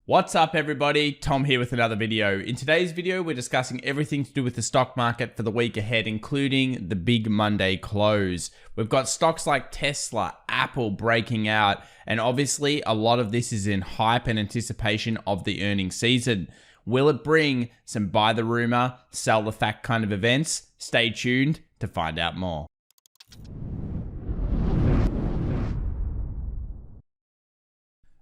What's up everybody, Tom here with another video. In today's video, we're discussing everything to do with the stock market for the week ahead, including the big Monday close. We've got stocks like Tesla, Apple breaking out, and obviously a lot of this is in hype and anticipation of the earnings season. Will it bring some buy the rumor, sell the fact kind of events? Stay tuned to find out more.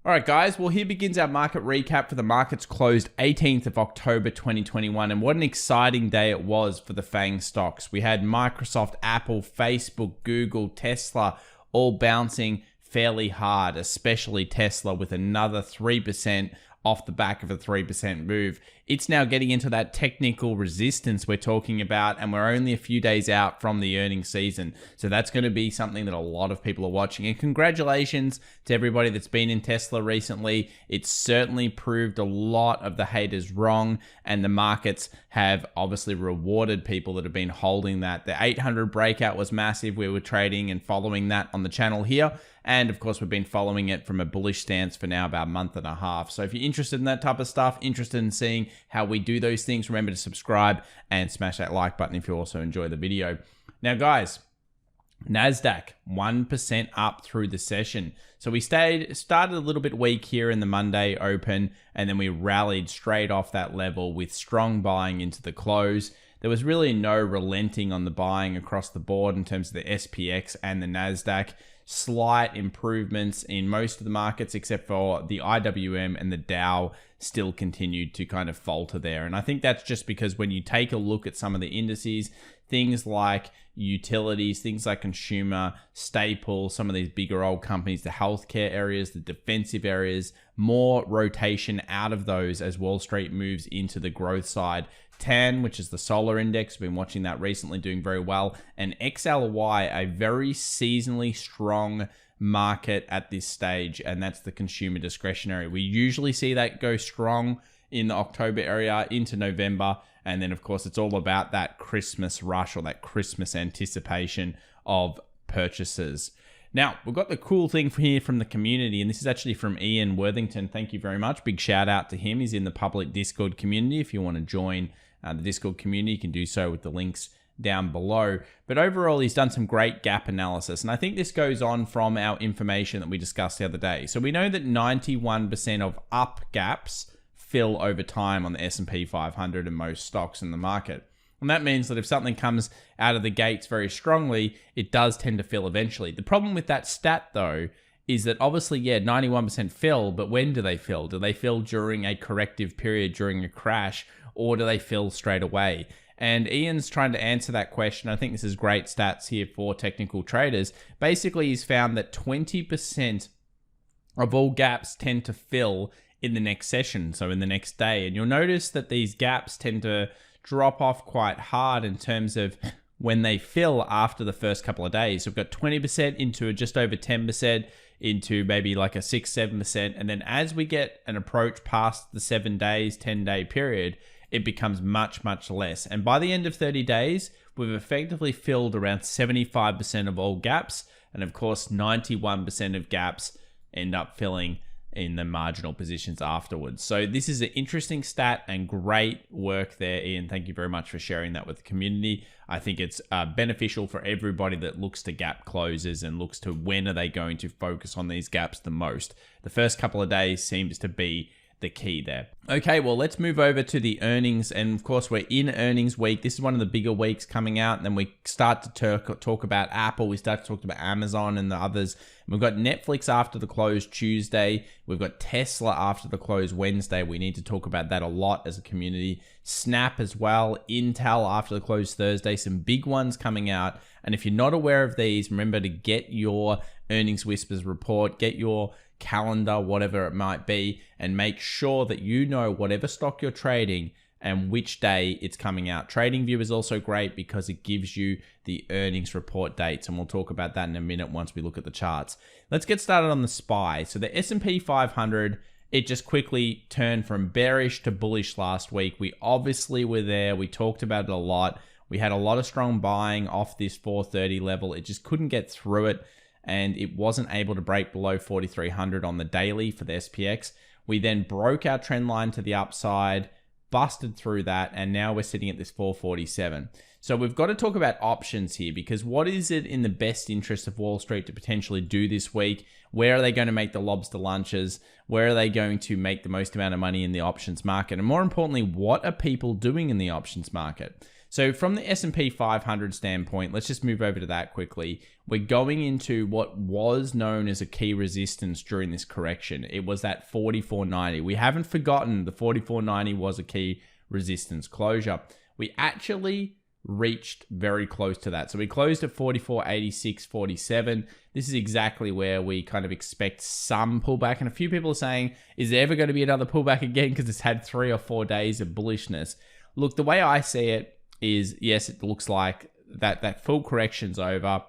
Alright guys, well here begins our market recap for the markets closed 18th of October 2021, and what an exciting day it was for the FANG stocks. We had Microsoft, Apple, Facebook, Google, Tesla all bouncing fairly hard, especially Tesla with another 3% off the back of a 3% move. It's now getting into that technical resistance we're talking about, and we're only a few days out from the earnings season. So that's going to be something that a lot of people are watching. And congratulations to everybody that's been in Tesla recently. It's certainly proved a lot of the haters wrong, and the markets have obviously rewarded people that have been holding that. The 800 breakout was massive. We were trading and following that on the channel here. And of course, we've been following it from a bullish stance for now about a month and a half. So if you're interested in that type of stuff, interested in seeing how we do those things, remember to subscribe and smash that like button if you also enjoy the video. Now guys, Nasdaq 1% up through the session. So we started a little bit weak here in the Monday open, and then we rallied straight off that level with strong buying into the close. There was really no relenting on the buying across the board in terms of the SPX and the Nasdaq. Slight improvements in most of the markets except for the IWM, and the Dow still continued to kind of falter there. And I think that's just because when you take a look at some of the indices, things like utilities, things like consumer staples, some of these bigger old companies, the healthcare areas, the defensive areas, more rotation out of those as Wall Street moves into the growth side. TAN, which is the solar index, we've been watching that recently, doing very well. And XLY, a very seasonally strong market at this stage, and that's the consumer discretionary. We usually see that go strong in the October area into November, and then of course it's all about that Christmas rush or that Christmas anticipation of purchases. Now, we've got the cool thing here from the community, and this is actually from Ian Worthington. Thank you very much. Big shout out to him. He's in the public Discord community. If you want to join the Discord community, you can do so with the links down below. But overall, he's done some great gap analysis, and I think this goes on from our information that we discussed the other day. So we know that 91% of up gaps fill over time on the S&P 500 and most stocks in the market. And that means that if something comes out of the gates very strongly, it does tend to fill eventually. The problem with that stat, though, is that obviously, yeah, 91% fill, but when do they fill? Do they fill during a corrective period, during a crash, or do they fill straight away? And Ian's trying to answer that question. I think this is great stats here for technical traders. Basically, he's found that 20% of all gaps tend to fill in the next session, so in the next day. And you'll notice that these gaps tend to drop off quite hard in terms of when they fill after the first couple of days. So we've got 20% into just over 10%, into maybe like a 6-7%. And then as we get an approach past the 7 days, 10-day period, it becomes much, much less. And by the end of 30 days, we've effectively filled around 75% of all gaps. And of course, 91% of gaps end up filling in the marginal positions afterwards. So this is an interesting stat and great work there, Ian. Thank you very much for sharing that with the community. I think it's beneficial for everybody that looks to gap closes and looks to when are they going to focus on these gaps the most. The first couple of days seems to be the key there. Okay, well, let's move over to the earnings. And of course, we're in earnings week. This is one of the bigger weeks coming out. And then we start to talk about Apple. We start to talk about Amazon and the others. And we've got Netflix after the close Tuesday. We've got Tesla after the close Wednesday. We need to talk about that a lot as a community. Snap as well. Intel after the close Thursday. Some big ones coming out. And if you're not aware of these, remember to get your Earnings Whispers report, get your calendar, whatever it might be, and make sure that you know whatever stock you're trading and which day it's coming out. TradingView is also great because it gives you the earnings report dates, and we'll talk about that in a minute once we look at the charts. Let's get started on the SPY. So the S&P 500, it just quickly turned from bearish to bullish last week. We obviously were there. We talked about it a lot. We had a lot of strong buying off this 430 level. It just couldn't get through it, and it wasn't able to break below 4,300 on the daily for the SPX. We then broke our trend line to the upside, busted through that, and now we're sitting at this 447. So we've got to talk about options here, because what is it in the best interest of Wall Street to potentially do this week? Where are they going to make the lobster lunches? Where are they going to make the most amount of money in the options market? And more importantly, what are people doing in the options market? So from the S&P 500 standpoint, let's just move over to that quickly. We're going into what was known as a key resistance during this correction. It was that 44.90. We haven't forgotten the 44.90 was a key resistance closure. We actually reached very close to that. So we closed at 44.86.47. This is exactly where we kind of expect some pullback. And a few people are saying, is there ever going to be another pullback again? Because it's had 3 or 4 days of bullishness. Look, the way I see it is, yes, it looks like that full correction's over.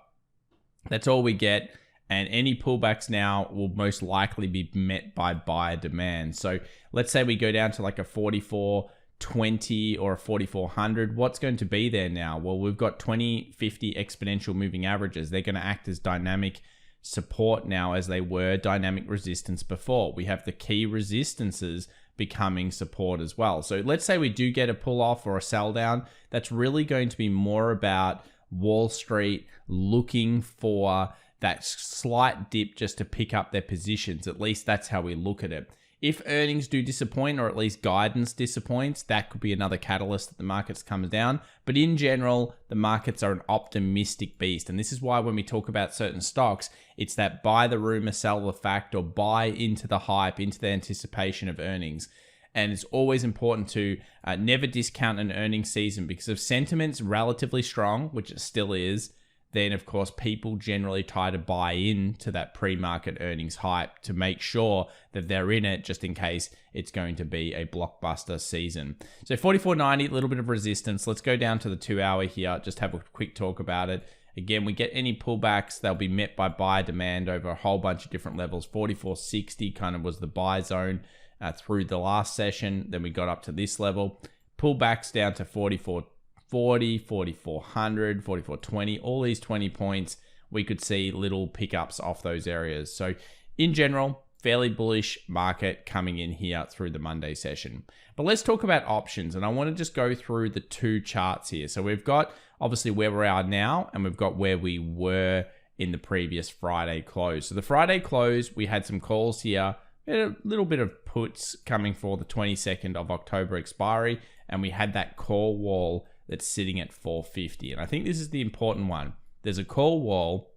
That's all we get. And any pullbacks now will most likely be met by buyer demand. So let's say we go down to like a 44.20 or a 4400. What's going to be there now? Well, we've got 20/50 exponential moving averages. They're going to act as dynamic support now, as they were dynamic resistance before. We have the key resistances becoming support as well. So let's say we do get a pull off or a sell down. That's really going to be more about Wall Street looking for that slight dip just to pick up their positions. At least that's how we look at it. If earnings do disappoint, or at least guidance disappoints, that could be another catalyst that the markets comes down. But in general, the markets are an optimistic beast. And this is why when we talk about certain stocks, it's that buy the rumor, sell the fact, or buy into the hype, into the anticipation of earnings. And it's always important to never discount an earnings season, because if sentiment's relatively strong, which it still is, then of course people generally try to buy into that pre-market earnings hype to make sure that they're in it, just in case it's going to be a blockbuster season. So 44.90, a little bit of resistance. Let's go down to the 2 hour here, just have a quick talk about it. Again, we get any pullbacks, they'll be met by buyer demand over a whole bunch of different levels. 44.60 kind of was the buy zone through the last session. Then we got up to this level. Pullbacks down to 44.40, 4400, 4420, all these 20 points, we could see little pickups off those areas. So in general, fairly bullish market coming in here through the Monday session. But let's talk about options, and I want to just go through the 2 charts here. So we've got obviously where we are now, and we've got where we were in the previous Friday close. So the Friday close, we had some calls here, a little bit of puts coming for the 22nd of October expiry, and we had that call wall that's sitting at 450. And I think this is the important one. There's a call wall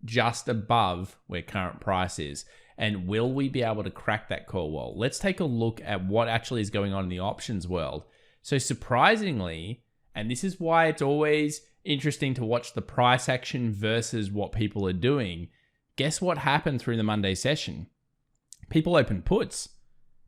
just above where current price is. And will we be able to crack that call wall? Let's take a look at what actually is going on in the options world. So surprisingly, and this is why it's always interesting to watch the price action versus what people are doing. Guess what happened through the Monday session? People opened puts.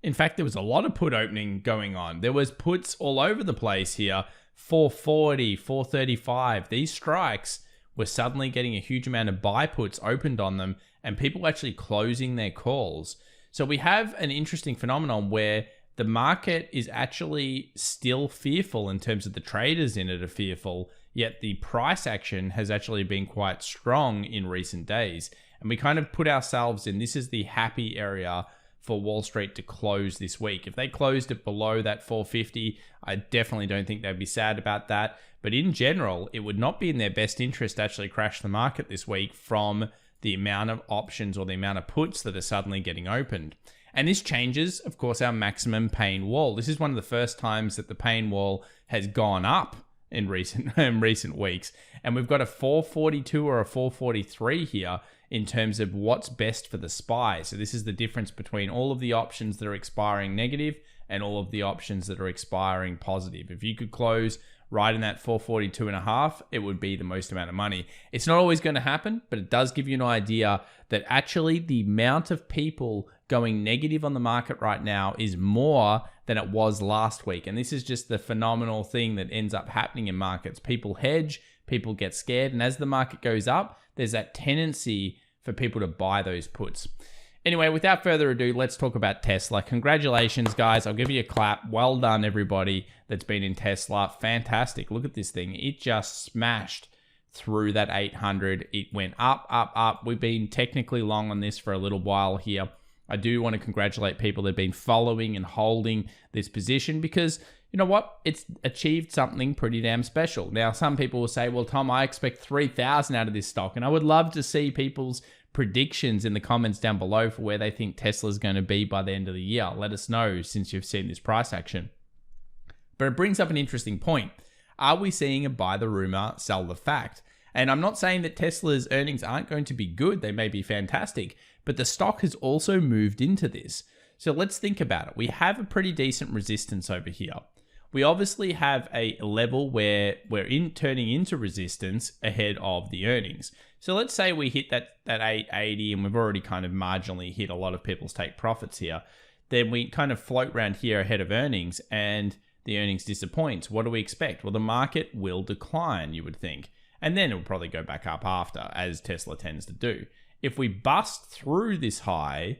In fact, there was a lot of put opening going on. There was puts all over the place here. 440, 435. These strikes were suddenly getting a huge amount of buy puts opened on them, and people actually closing their calls. So we have an interesting phenomenon where the market is actually still fearful in terms of the traders in it are fearful, yet the price action has actually been quite strong in recent days. And we kind of put ourselves in, this is the happy area for Wall Street to close this week. If they closed it below that 450, I definitely don't think they'd be sad about that. But in general, it would not be in their best interest to actually crash the market this week from the amount of options or the amount of puts that are suddenly getting opened. And this changes, of course, our maximum pain wall. This is one of the first times that the pain wall has gone up in recent weeks. And we've got a 442 or a 443 here in terms of what's best for the SPY. So this is the difference between all of the options that are expiring negative and all of the options that are expiring positive. If you could close right in that 442.5, it would be the most amount of money. It's not always going to happen, but it does give you an idea that actually the amount of people going negative on the market right now is more than it was last week. And this is just the phenomenal thing that ends up happening in markets. People hedge, people get scared, and as the market goes up, there's that tendency for people to buy those puts. Anyway, without further ado, let's talk about Tesla. Congratulations, guys. I'll give you a clap. Well done, everybody that's been in Tesla. Fantastic. Look at this thing. It just smashed through that 800. It went up, up, up. We've been technically long on this for a little while here. I do want to congratulate people that have been following and holding this position because you know what? It's achieved something pretty damn special. Now, some people will say, well, Tom, I expect 3,000 out of this stock. And I would love to see people's predictions in the comments down below for where they think Tesla's going to be by the end of the year. Let us know since you've seen this price action. But it brings up an interesting point. Are we seeing a buy the rumor, sell the fact? And I'm not saying that Tesla's earnings aren't going to be good. They may be fantastic, but the stock has also moved into this. So let's think about it. We have a pretty decent resistance over here. We obviously have a level where we're turning into resistance ahead of the earnings. So let's say we hit that 880 and we've already kind of marginally hit a lot of people's take profits here. Then we kind of float around here ahead of earnings and the earnings disappoints. What do we expect? Well, the market will decline, you would think. And then it will probably go back up after, as Tesla tends to do. If we bust through this high,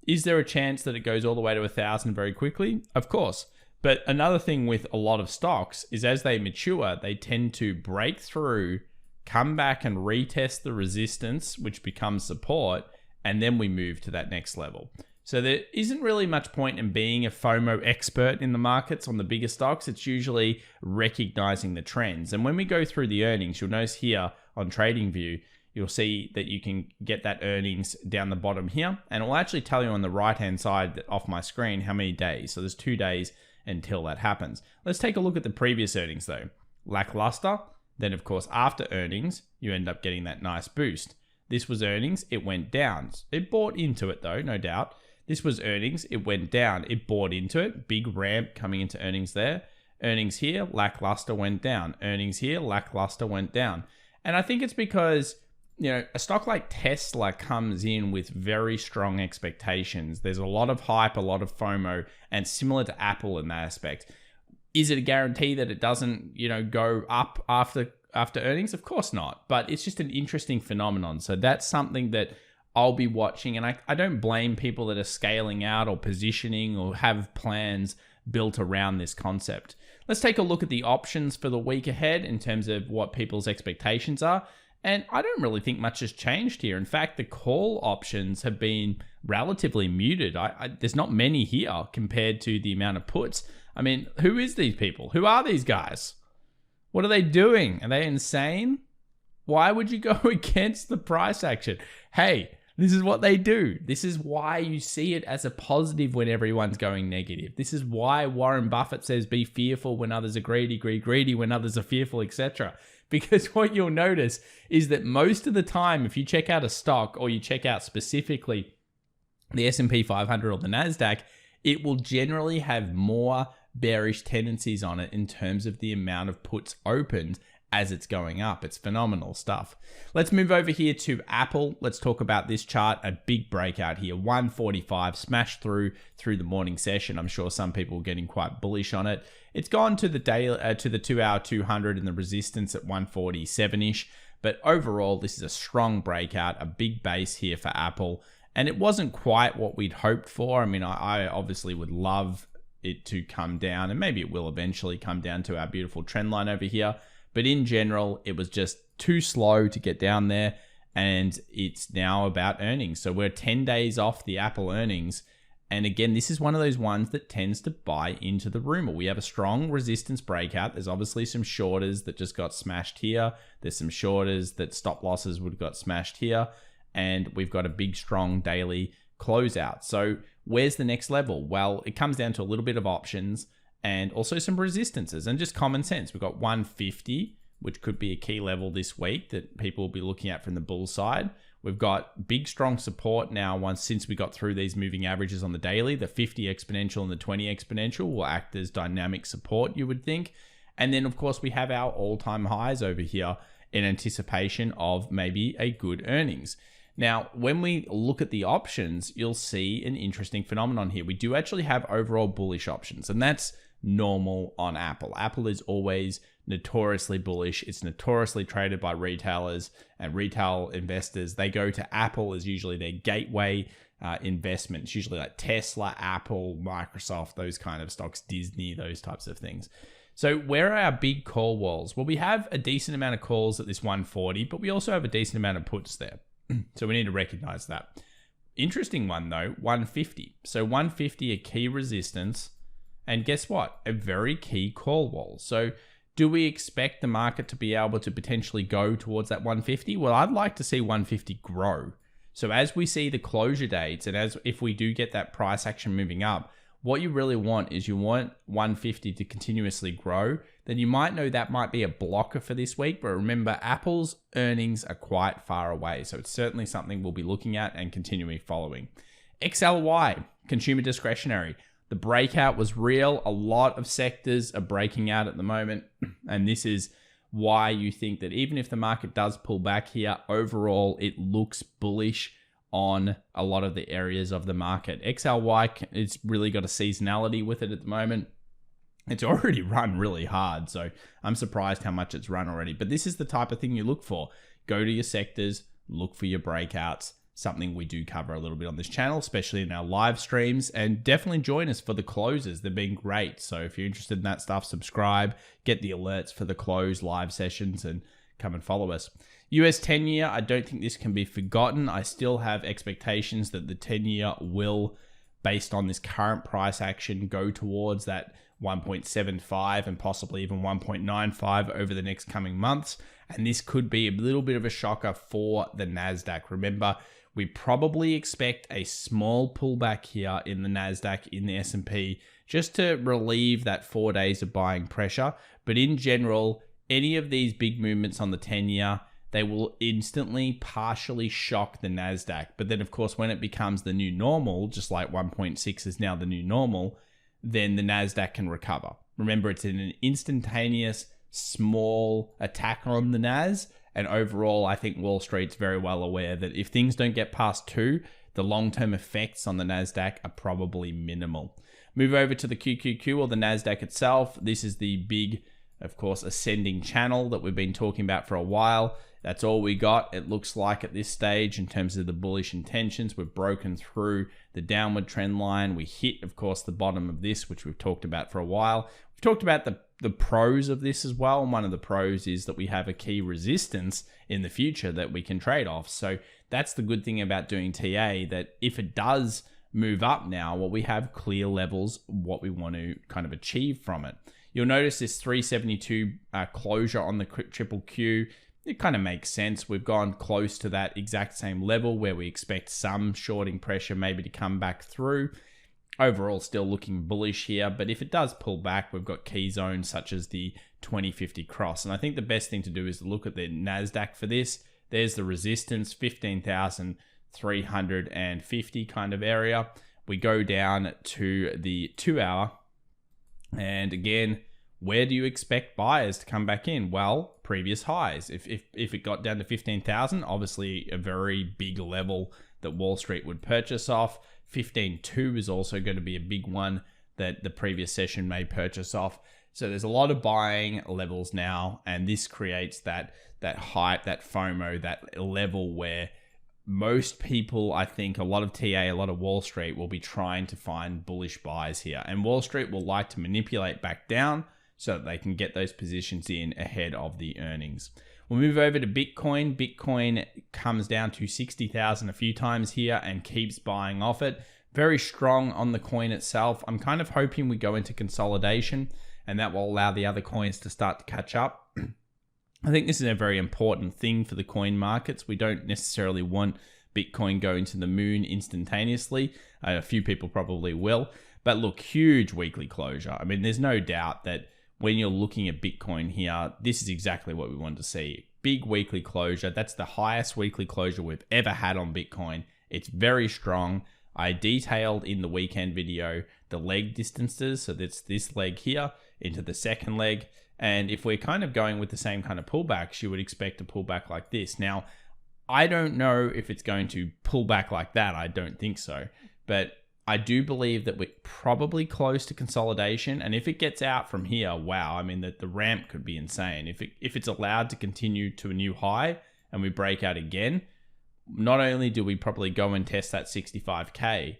is there a chance that it goes all the way to 1,000 very quickly? Of course. But another thing with a lot of stocks is as they mature, they tend to break through, come back and retest the resistance, which becomes support, and then we move to that next level. So there isn't really much point in being a FOMO expert in the markets on the bigger stocks. It's usually recognizing the trends. And when we go through the earnings, you'll notice here on TradingView, you'll see that you can get that earnings down the bottom here. And it will actually tell you on the right-hand side off my screen how many days. So there's 2 days until that happens. Let's take a look at the previous earnings though. Lackluster. Then of course, after earnings, you end up getting that nice boost. This was earnings, it went down. It bought into it though, no doubt. This was earnings, it went down. It bought into it. Big ramp coming into earnings there. Earnings here, lackluster went down. Earnings here, lackluster went down. And I think it's because a stock like Tesla comes in with very strong expectations. There's a lot of hype, a lot of FOMO, and similar to Apple in that aspect. Is it a guarantee that it doesn't, go up after earnings? Of course not. But it's just an interesting phenomenon. So that's something that I'll be watching. And I don't blame people that are scaling out or positioning or have plans built around this concept. Let's take a look at the options for the week ahead in terms of what people's expectations are. And I don't really think much has changed here. In fact, the call options have been relatively muted. There's not many here compared to the amount of puts. I mean, who is these people? Who are these guys? What are they doing? Are they insane? Why would you go against the price action? Hey, this is what they do. This is why you see it as a positive when everyone's going negative. This is why Warren Buffett says be fearful when others are greedy, greedy when others are fearful, etc. Because what you'll notice is that most of the time, if you check out a stock or you check out specifically the S&P 500 or the Nasdaq, it will generally have more bearish tendencies on it in terms of the amount of puts opened as it's going up. It's phenomenal stuff. Let's move over here to Apple. Let's talk about this chart. A big breakout here, 145, smashed through the morning session. I'm sure some people are getting quite bullish on it. It's gone to the day to the 2-hour 200 and the resistance at 147-ish. But overall, this is a strong breakout, a big base here for Apple. And it wasn't quite what we'd hoped for. I mean, I obviously would love it to come down, and maybe it will eventually come down to our beautiful trend line over here. But in general, it was just too slow to get down there, and it's now about earnings. So we're 10 days off the Apple earnings. And again, this is one of those ones that tends to buy into the rumor. We have a strong resistance breakout. There's obviously some shorters that just got smashed here. There's some shorters that stop losses would have got smashed here. And we've got a big, strong daily closeout. So where's the next level? Well, it comes down to a little bit of options and also some resistances and just common sense. We've got 150, which could be a key level this week that people will be looking at from the bull side. We've got big, strong support now since we got through these moving averages on the daily. The 50 exponential and the 20 exponential will act as dynamic support, you would think. And then, of course, we have our all-time highs over here in anticipation of maybe a good earnings. Now, when we look at the options, you'll see an interesting phenomenon here. We do actually have overall bullish options, and that's normal on Apple. Apple is always notoriously bullish. It's notoriously traded by retailers and retail investors. They go to Apple as usually their gateway investment. It's usually like Tesla, Apple, Microsoft, those kind of stocks, Disney, those types of things. So where are our big call walls? Well, we have a decent amount of calls at this 140, but we also have a decent amount of puts there. So we need to recognize that. Interesting one though, 150. So 150, a key resistance. And guess what? A very key call wall. So do we expect the market to be able to potentially go towards that 150? Well, I'd like to see 150 grow. So as we see the closure dates and as if we do get that price action moving up, what you really want is you want 150 to continuously grow. Then you might know that might be a blocker for this week. But remember, Apple's earnings are quite far away. So it's certainly something we'll be looking at and continuing following. XLY, consumer discretionary. The breakout was real. A lot of sectors are breaking out at the moment. And this is why you think that even if the market does pull back here, overall, it looks bullish on a lot of the areas of the market. XLY, it's really got a seasonality with it at the moment. It's already run really hard, so I'm surprised how much it's run already. But this is the type of thing you look for. Go to your sectors, look for your breakouts, something we do cover a little bit on this channel, especially in our live streams, and definitely join us for the closes. They've been great. So if you're interested in that stuff, subscribe, get the alerts for the close live sessions, and come and follow us. US 10-year, I don't think this can be forgotten. I still have expectations that the 10-year will, based on this current price action, go towards that 1.75 and possibly even 1.95 over the next coming months. And this could be a little bit of a shocker for the Nasdaq. Remember, we probably expect a small pullback here in the Nasdaq, in the S&P, just to relieve that 4 days of buying pressure. But in general, any of these big movements on the 10-year, they will instantly partially shock the Nasdaq. But then, of course, when it becomes the new normal, just like 1.6 is now the new normal, then the Nasdaq can recover. Remember, it's in an instantaneous, small attack on the Nas. And overall, I think Wall Street's very well aware that if things don't get past 2, the long-term effects on the Nasdaq are probably minimal. Move over to the QQQ, or the Nasdaq itself. This is the big, of course, ascending channel that we've been talking about for a while. That's all we got, it looks like, at this stage in terms of the bullish intentions. We've broken through the downward trend line. We hit, of course, the bottom of this, which we've talked about for a while. We've talked about the pros of this as well. One of the pros is that we have a key resistance in the future that we can trade off. So that's the good thing about doing TA, that if it does move up now, well, we have clear levels, what we want to kind of achieve from it. You'll notice this 372 closure on the triple Q. It kind of makes sense. We've gone close to that exact same level where we expect some shorting pressure maybe to come back through. Overall, still looking bullish here, but if it does pull back, we've got key zones such as the 2050 cross. And I think the best thing to do is look at the Nasdaq for this. There's the resistance, 15,350 kind of area. We go down to the 2 hour, and again, where do you expect buyers to come back in? Well, previous highs. If it got down to 15,000, obviously a very big level that Wall Street would purchase off. 15.2 is also going to be a big one that the previous session may purchase off. So there's a lot of buying levels now, and this creates that hype, that FOMO, that level where most people, I think, a lot of TA, a lot of Wall Street will be trying to find bullish buys here. And Wall Street will like to manipulate back down so that they can get those positions in ahead of the earnings. We'll move over to Bitcoin. Bitcoin comes down to 60,000 a few times here and keeps buying off it. Very strong on the coin itself. I'm kind of hoping we go into consolidation and that will allow the other coins to start to catch up. I think this is a very important thing for the coin markets. We don't necessarily want Bitcoin going to the moon instantaneously. A few people probably will. But look, huge weekly closure. I mean, there's no doubt that when you're looking at Bitcoin here, this is exactly what we want to see. Big weekly closure. That's the highest weekly closure we've ever had on Bitcoin. It's very strong. I detailed in the weekend video the leg distances. So that's this leg here into the second leg. And if we're kind of going with the same kind of pullbacks, you would expect a pullback like this. Now, I don't know if it's going to pull back like that. I don't think so. But I do believe that we're probably close to consolidation. And if it gets out from here, wow, I mean, the ramp could be insane. If it's allowed to continue to a new high and we break out again, not only do we probably go and test that 65K,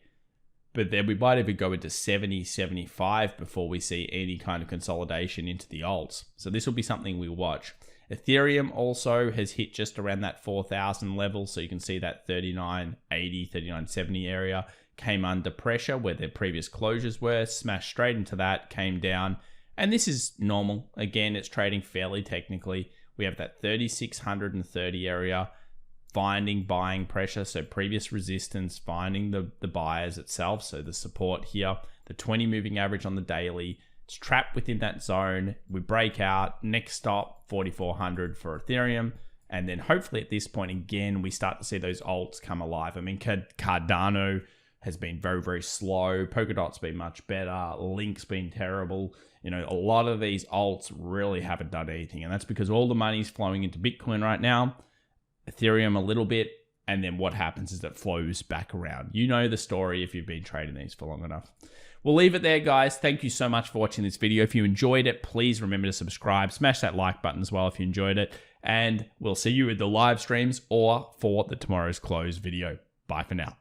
but then we might even go into 70, 75 before we see any kind of consolidation into the alts. So this will be something we watch. Ethereum also has hit just around that 4,000 level. So you can see that 3980, 3970 area came under pressure where their previous closures were, smashed straight into that, came down. And this is normal. Again, it's trading fairly technically. We have that 3630 area finding buying pressure. So previous resistance, finding the buyers itself. So the support here, the 20 moving average on the daily, it's trapped within that zone. We break out, next stop, 4,400 for Ethereum. And then hopefully at this point, again, we start to see those alts come alive. I mean, Cardano has been very, very slow. Polkadot's been much better. Link's been terrible. You know, a lot of these alts really haven't done anything. And that's because all the money's flowing into Bitcoin right now. Ethereum a little bit. And then what happens is it flows back around. You know the story if you've been trading these for long enough. We'll leave it there, guys. Thank you so much for watching this video. If you enjoyed it, please remember to subscribe. Smash that like button as well if you enjoyed it. And we'll see you in the live streams or for the tomorrow's close video. Bye for now.